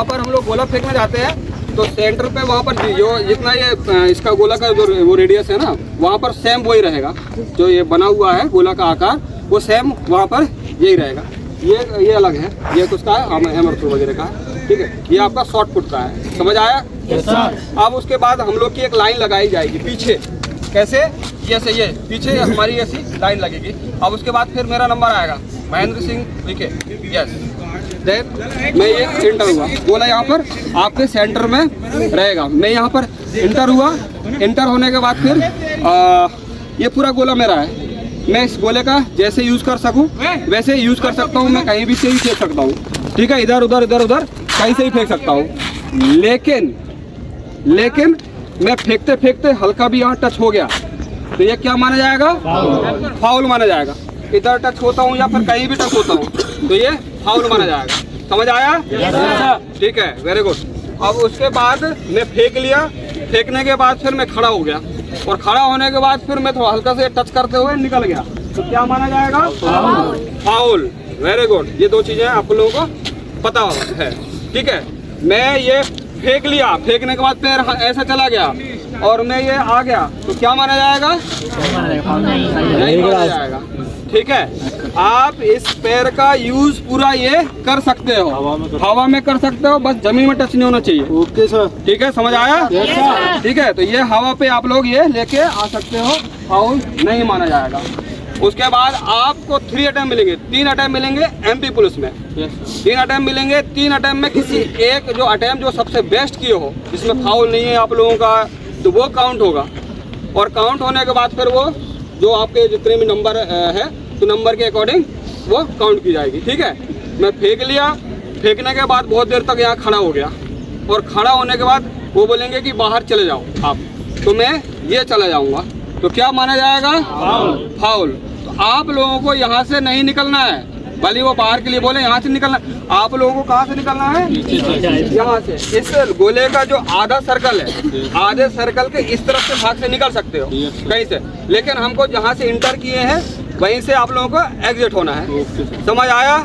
वहाँ पर हम लोग गोला फेंकने जाते हैं तो सेंटर पे वहाँ पर जो जितना ये इसका गोला का जो वो रेडियस है ना, वहाँ पर सेम वही रहेगा। जो ये बना हुआ है गोला का आकार, वो सेम वहाँ पर यही रहेगा। ये अलग है, ये उसका हैमर थ्रो वगैरह का है, ठीक है। ये आपका शॉर्ट पुट का है, समझ आया? Yes sir. अब उसके बाद हम लोग की एक लाइन लगाई जाएगी पीछे, कैसे? जैसे ये पीछे हमारी ऐसी लाइन लगेगी। अब उसके बाद फिर मेरा नंबर आएगा, महेंद्र सिंह विके, यस। देन मैं ये एंटर हुआ, गोला यहाँ पर आपके सेंटर में रहेगा। मैं यहाँ पर एंटर हुआ, एंटर होने के बाद फिर ये पूरा गोला मेरा है। मैं इस गोले का जैसे यूज़ कर सकूँ वैसे यूज़ कर सकता हूँ। मैं कहीं भी से ही फेंक सकता हूँ, ठीक है। इधर उधर कहीं से ही फेंक सकता हूँ। लेकिन मैं फेंकते फेंकते हल्का भी यहाँ टच हो गया तो ये क्या माना जाएगा? फाउल माना जाएगा। इधर टच होता हूँ या फिर कहीं भी टच होता हूँ तो ये फाउल माना जाएगा। समझ आया? ठीक है, वेरी गुड। अब उसके बाद मैं फेंक लिया, फेंकने के बाद फिर मैं खड़ा हो गया और खड़ा होने के बाद फिर मैं थोड़ा हल्का से टच करते हुए निकल गया तो क्या माना जाएगा? फाउल। Very good. ये दो चीजें आप लोगों को पता है, ठीक है। मैं ये फेंक लिया, फेंकने के बाद पैर ऐसा चला गया और मैं ये आ गया तो क्या माना जाएगा? नहीं माना जाएगा, ठीक है। आप इस पैर का यूज पूरा ये कर सकते हो, हवा में कर सकते हो, बस जमीन में टच नहीं होना चाहिए। Okay sir. ठीक है, समझ आया? ठीक है, तो ये हवा पे आप लोग ये लेके आ सकते हो, फाउल नहीं माना जाएगा। उसके बाद आपको 3 अटेम्प्ट मिलेंगे, 3 अटेम्प्ट मिलेंगे एमपी पुलिस में। 3 अटेम्प्ट मिलेंगे, 3 अटेम्प्ट में किसी एक जो अटेम्प्ट जो सबसे बेस्ट किए हो, जिसमें फाउल नहीं है आप लोगों का, तो वो काउंट होगा। और काउंट होने के बाद फिर वो जो आपके जितने भी नंबर है तो नंबर के अकॉर्डिंग वो काउंट की जाएगी, ठीक है। मैं फेंक लिया, फेंकने के बाद बहुत देर तक यहाँ खड़ा हो गया और खड़ा होने के बाद वो बोलेंगे कि बाहर चले जाओ आप, तो मैं ये चला जाऊँगा तो क्या माना जाएगा? फाउल। तो आप लोगों को यहाँ से नहीं निकलना है, भले वो बाहर के लिए बोले यहाँ से निकलना, आप लोगों को कहाँ से निकलना है? यहाँ से। इस गोले का जो आधा सर्कल है, आधे सर्कल के इस तरफ से भाग से निकल सकते हो कहीं से, लेकिन हमको जहाँ से इंटर किए हैं वहीं से आप लोगों को एग्जिट होना है। समझ आया?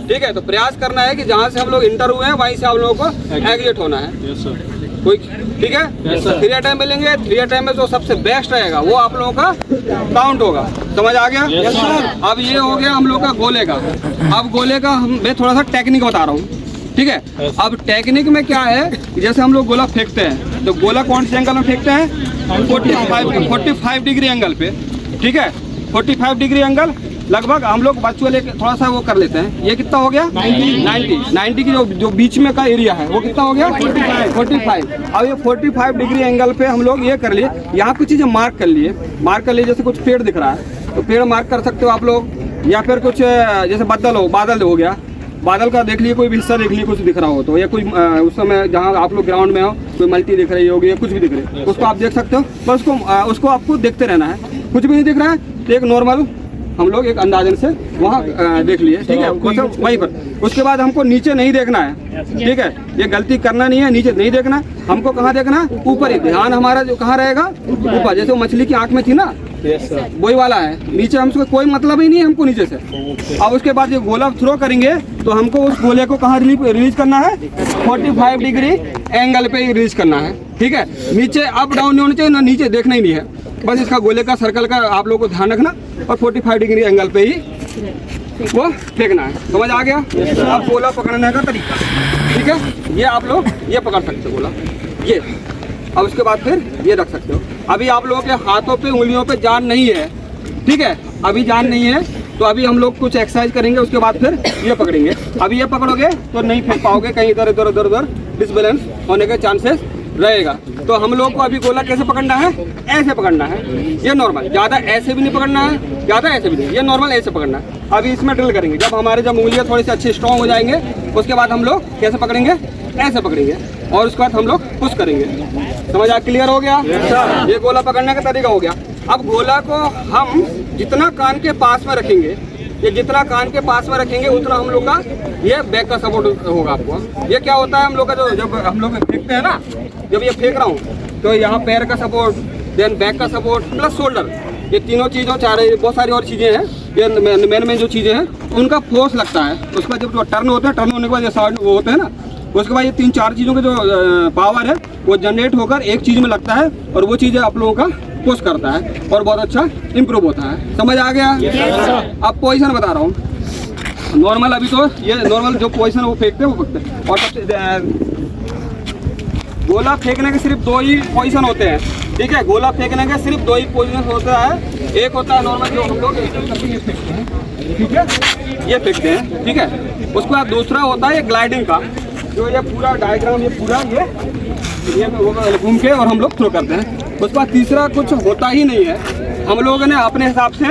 ठीक है, तो प्रयास करना है कि जहाँ से हम लोग इंटर हुए हैं वहीं से आप लोगों को एग्जिट होना है। कोई ठीक है? 3 अटेम्प्ट मिलेंगे, 3 अटेम्प्ट में जो सबसे बेस्ट रहेगा वो आप लोगों का काउंट होगा। समझ आ गया? अब ये हो गया हम लोग का गोले का। अब गोले का मैं थोड़ा सा टेक्निक बता रहा हूँ, ठीक है। अब टेक्निक में क्या है, जैसे हम लोग गोला फेंकते हैं तो गोला कौन से एंगल में फेंकते हैं? 45 डिग्री एंगल पे, ठीक है। 45 डिग्री एंगल लगभग हम लोग वर्चुअल थोड़ा सा वो कर लेते हैं। ये कितना हो गया? 90 की जो बीच में का एरिया है वो कितना हो गया? 45। अब ये 45 डिग्री एंगल पे हम लोग ये कर लिए, यहाँ कुछ चीज़ें मार्क कर लिए, जैसे कुछ पेड़ दिख रहा है तो पेड़ मार्क कर सकते हो आप लोग, या फिर कुछ जैसे बादल हो गया, बादल का देख लिए, कोई भी हिस्सा देख लिए कुछ दिख रहा हो तो, या कोई उस समय जहाँ आप लोग ग्राउंड में हो कोई मल्टी दिख रही होगी या कुछ भी दिख रही है उसको आप देख सकते हो। बस उसको आपको देखते रहना है। कुछ भी नहीं दिख रहा है तो एक नॉर्मल हम लोग एक अंदाजन से वहाँ देख लिए, ठीक है, मतलब वहीं पर। उसके बाद हमको नीचे नहीं देखना है, ठीक है, ये गलती करना नहीं है, नीचे नहीं देखना। हमको कहाँ देखना है? ऊपर ही। ध्यान हमारा जो कहाँ रहेगा? ऊपर। जैसे वो मछली की आँख में थी ना, वही वाला है। नीचे हमसे कोई मतलब ही नहीं है हमको नीचे से। अब उसके बाद ये गोला थ्रो करेंगे तो हमको उस गोले को कहाँ रिलीज करना है? 45 डिग्री एंगल पे रिलीज करना है, ठीक है। नीचे अप डाउन नहीं होना चाहिए, ना नीचे देखना ही नहीं है, बस इसका गोले का सर्कल का आप लोगों को ध्यान रखना और 45 डिग्री एंगल पे ही वो फेंकना है। समझ आ गया? अब गोला पकड़ने का तरीका, ठीक है, ये आप लोग ये पकड़ सकते हो गोला, ये। अब उसके बाद फिर ये रख सकते हो। अभी आप लोगों के हाथों पे उंगलियों पे जान नहीं है, ठीक है, अभी जान नहीं है तो अभी हम लोग कुछ एक्सरसाइज करेंगे, उसके बाद फिर ये पकड़ेंगे। अभी ये पकड़ोगे तो नहीं फेंक पाओगे, कहीं इधर उधर डिसबैलेंस होने के चांसेस रहेगा। तो हम लोग को अभी गोला कैसे पकड़ना है? ऐसे पकड़ना है, ये नॉर्मल, ज़्यादा ऐसे भी नहीं पकड़ना है, ज़्यादा ऐसे भी नहीं, ये नॉर्मल ऐसे पकड़ना है। अभी इसमें ड्रिल करेंगे, जब उंगलियां थोड़ी सी अच्छी स्ट्रॉन्ग हो जाएंगे उसके बाद हम लोग कैसे पकड़ेंगे? ऐसे पकड़ेंगे और उसके बाद हम लोग पुश करेंगे। समझ आ? क्लियर हो गया? ये गोला पकड़ने का तरीका हो गया। अब गोला को हम जितना कान के पास में रखेंगे, ये जितना कान के पास में रखेंगे उतना हम लोग का ये बैक का सपोर्ट होगा आपको। ये क्या होता है हम लोग का, जो जब हम लोग फेंकते हैं ना, जब ये फेंक रहा हूँ तो यहाँ पैर का सपोर्ट, देन बैक का सपोर्ट प्लस शोल्डर, ये तीनों चीज़ों बहुत सारी और चीज़ें हैं, ये मेन जो चीज़ें हैं उनका फोर्स लगता है। उसका जब टर्न होता है, टर्न होने के बाद ये साइड वो होते हैं ना, उसके बाद ये 3-4 चीज़ों के जो पावर है वो जनरेट होकर एक चीज़ में लगता है और वो चीज़ आप लोगों का पुश करता है और बहुत अच्छा इम्प्रूव होता है। समझ आ गया? अब पोजीशन बता रहा हूँ। नॉर्मल अभी तो ये नॉर्मल जो पोजीशन वो फेंकते हैं वो फेंकते हैं। और सबसे गोला फेंकने के सिर्फ 2 ही पोजीशन होते हैं, ठीक है। गोला फेंकने के सिर्फ 2 ही पोजीशन होता है। एक होता है नॉर्मल जो हम लोग फेंकते हैं, ठीक है, ये फेंकते हैं, ठीक है। उसके बाद दूसरा होता है ये ग्लाइडिंग का, जो ये पूरा डायग्राम ये पूरा ये घूम के और हम लोग थ्रो करते हैं। उसके बाद तीसरा कुछ होता ही नहीं है, हम लोगों ने अपने हिसाब से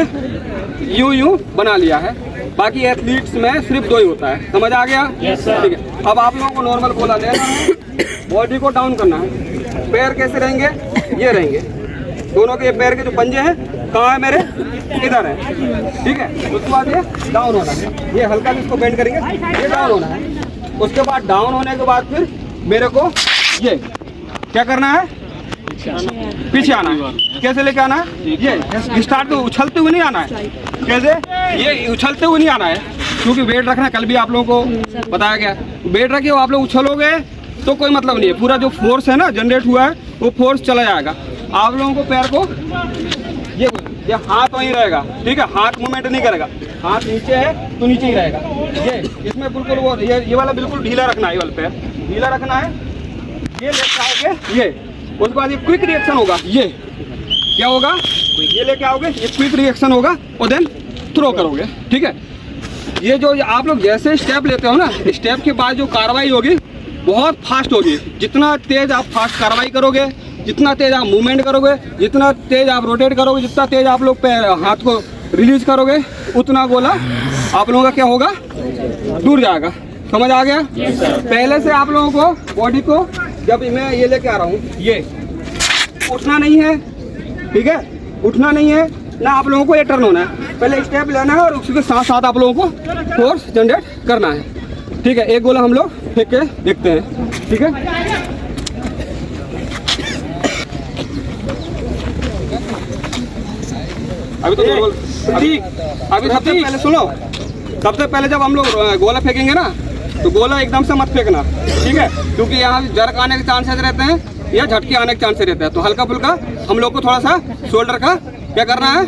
यूं बना लिया है। बाकी एथलीट्स में सिर्फ 2 ही होता है। समझ आ गया? ठीक है। अब आप लोगों को नॉर्मल गोला लेना है, बॉडी को डाउन करना है। पैर कैसे रहेंगे? ये रहेंगे दोनों के। पैर के जो पंजे हैं कहाँ है मेरे? इधर है, ठीक है। उसके बाद ये डाउन होना है, ये हल्का इसको बेंड करेंगे, ये डाउन होना है। उसके बाद डाउन होने के बाद फिर मेरे को ये क्या करना है? पीछे आना है। कैसे लेके आना है? ये स्टार्ट तो उछलते हुए नहीं आना है। कैसे? ये उछलते हुए नहीं आना है, क्योंकि वेट रखना कल भी आप लोगों को बताया गया। वेट रखिए, आप लोग उछलोगे तो कोई मतलब नहीं है। पूरा जो फोर्स है ना जनरेट हुआ है वो फोर्स चला जाएगा। आप लोगों को पैर को ये हाथ वहीं रहेगा, ठीक है। हाथ मूवमेंट नहीं करेगा, हाथ नीचे है तो नीचे ही रहेगा। ये इसमें बिल्कुल वो ये वाला बिल्कुल ढीला रखना है, ये वाला पैर ढीला रखना है। ये लेके आओगे ये, उसके बाद ये क्विक रिएक्शन होगा। ये क्या होगा? ये लेके आओगे, ये क्विक रिएक्शन होगा और देन थ्रो करोगे, ठीक है। ये जो आप लोग जैसे स्टेप लेते हो ना, स्टेप के बाद जो कार्रवाई होगी बहुत फास्ट होगी। जितना तेज आप फास्ट कार्रवाई करोगे, जितना तेज आप मूवमेंट करोगे, जितना तेज आप रोटेट करोगे, जितना तेज आप लोग हाथ को रिलीज करोगे, उतना गोला आप लोगों का क्या होगा? दूर जाएगा। समझ आ गया? पहले से आप लोगों को बॉडी को, जब मैं ये लेके आ रहा हूँ, ये उठना नहीं है, ठीक है, उठना नहीं है ना। आप लोगों को ये टर्न होना है, पहले स्टेप लेना है और उसके साथ साथ आप लोगों को फोर्स जनरेट करना है, ठीक है। एक गोला हम लोग फेंक के देखते हैं, ठीक है। अभी तो अभी सबसे पहले सुनो, सबसे पहले जब हम लोग गोला फेंकेंगे ना तो गोला एकदम से मत फेंकना, ठीक है, क्योंकि यहाँ जर्क आने के चांसेस रहते हैं या झटके आने के चांसेस रहते हैं। तो हल्का फुल्का हम लोग को थोड़ा सा शोल्डर का क्या करना है?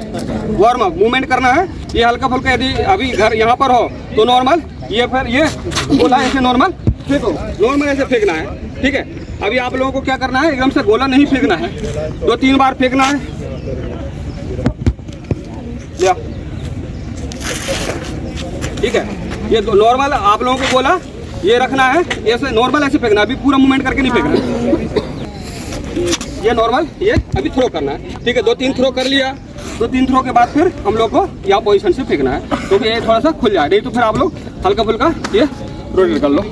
वार्म अप मूवमेंट करना है। ये हल्का फुल्का यदि अभी घर यहाँ पर हो तो नॉर्मल ये फिर ये गोला ऐसे नॉर्मल फेंको, नॉर्मल ऐसे फेंकना है, ठीक है। अभी आप लोगों को क्या करना है? एकदम से गोला नहीं फेंकना है, 2-3 बार फेंकना है। ठीक है, ये नॉर्मल आप लोगों को गोला ये रखना है, ऐसे नॉर्मल ऐसे फेंकना, अभी पूरा मूवमेंट करके नहीं फेंकना है। ये नॉर्मल ये अभी थ्रो करना है, ठीक है। 2-3 थ्रो कर लिया, 2-3 थ्रो के बाद फिर हम लोग को यहाँ पोजीशन से फेंकना है, क्योंकि ये थोड़ा सा खुल जाए, नहीं तो फिर आप लोग हल्का फुल्का ये रोटेट कर लो।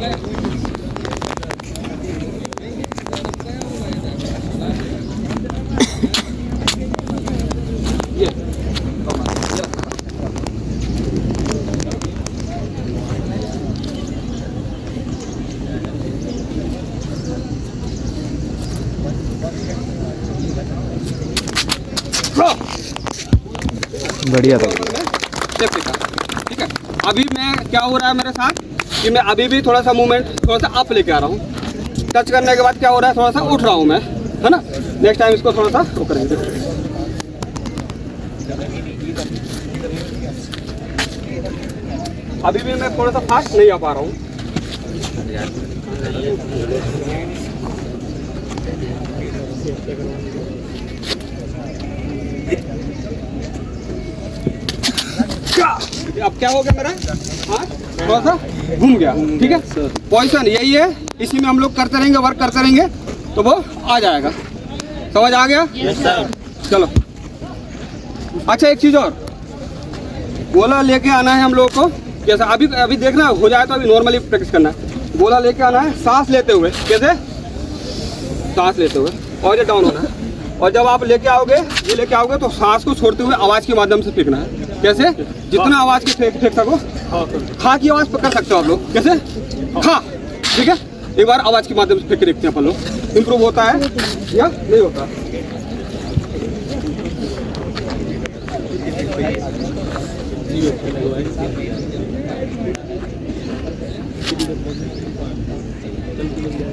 बढ़िया था, ठीक है। अभी मैं क्या हो रहा है मेरे साथ कि मैं अभी भी थोड़ा सा मूवमेंट थोड़ा सा अप लेके आ रहा हूँ। टच करने के बाद क्या हो रहा है? थोड़ा सा उठ रहा हूँ मैं, है ना। नेक्स्ट टाइम इसको थोड़ा सा वो करेंगे। अभी भी मैं थोड़ा सा फास्ट नहीं आ पा रहा हूँ। अब क्या हो गया मेरा हाथ थोड़ा सा घूम गया, ठीक है। पोजीशन यही है, इसी में हम लोग करते रहेंगे, वर्क करते रहेंगे तो वो आ जाएगा। समझ आ गया? चलो अच्छा, एक चीज़ और, गोला लेके आना है हम लोग को। कैसा? अभी देखना हो जाए तो अभी नॉर्मली प्रैक्टिस करना है। गोला लेके आना है सांस लेते हुए। कैसे? सांस लेते हुए, और ये डाउन होना है। और जब आप लेके आओगे, ये लेके आओगे तो सांस को छोड़ते हुए आवाज़ के माध्यम से फेंकना है। कैसे? जितना आवाज़ की फेंक सको, खा की आवाज़ कर सकते हो आप लोग। कैसे? खा, ठीक है। एक बार आवाज़ के माध्यम से फेंक के देखते हैं अपन लोग, इम्प्रूव होता है या नहीं होता। जल्दी मिल जाएगा।